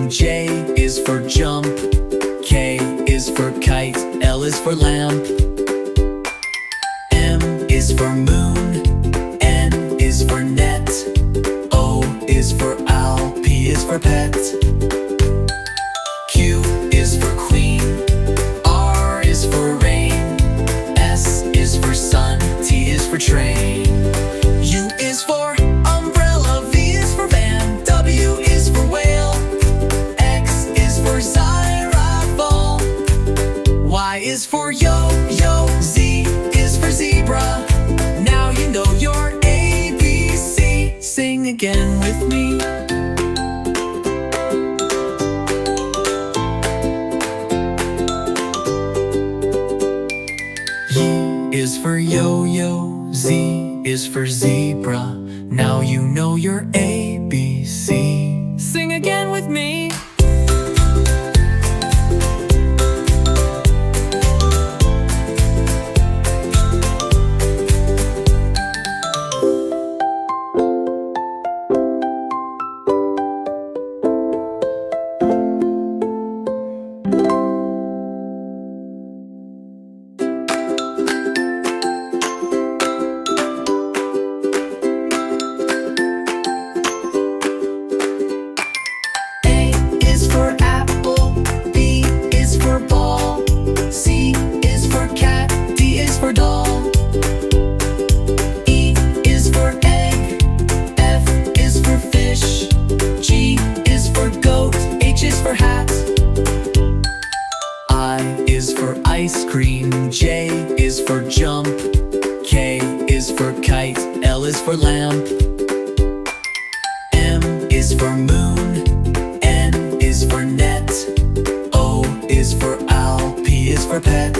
cream. J is for jump. K is for kite. L is for lamp. M is for moon. N is for net. O is for owl. P is for pet. Q is for queen. R is for rain. S is for sun. T is for train. U is for umbrella. V is for van. W is for whale. X is for xylophone. Y is for yo-yo. Z is for zebra. Now you know your ABC. Sing again with me. Y is for yo-yo. Z is for zebra. Now you know your ABC. Sing again with me. Ice cream. J is for jump. K is for kite. L is for lamp. M is for moon. N is for net. O is for owl. P is for pet.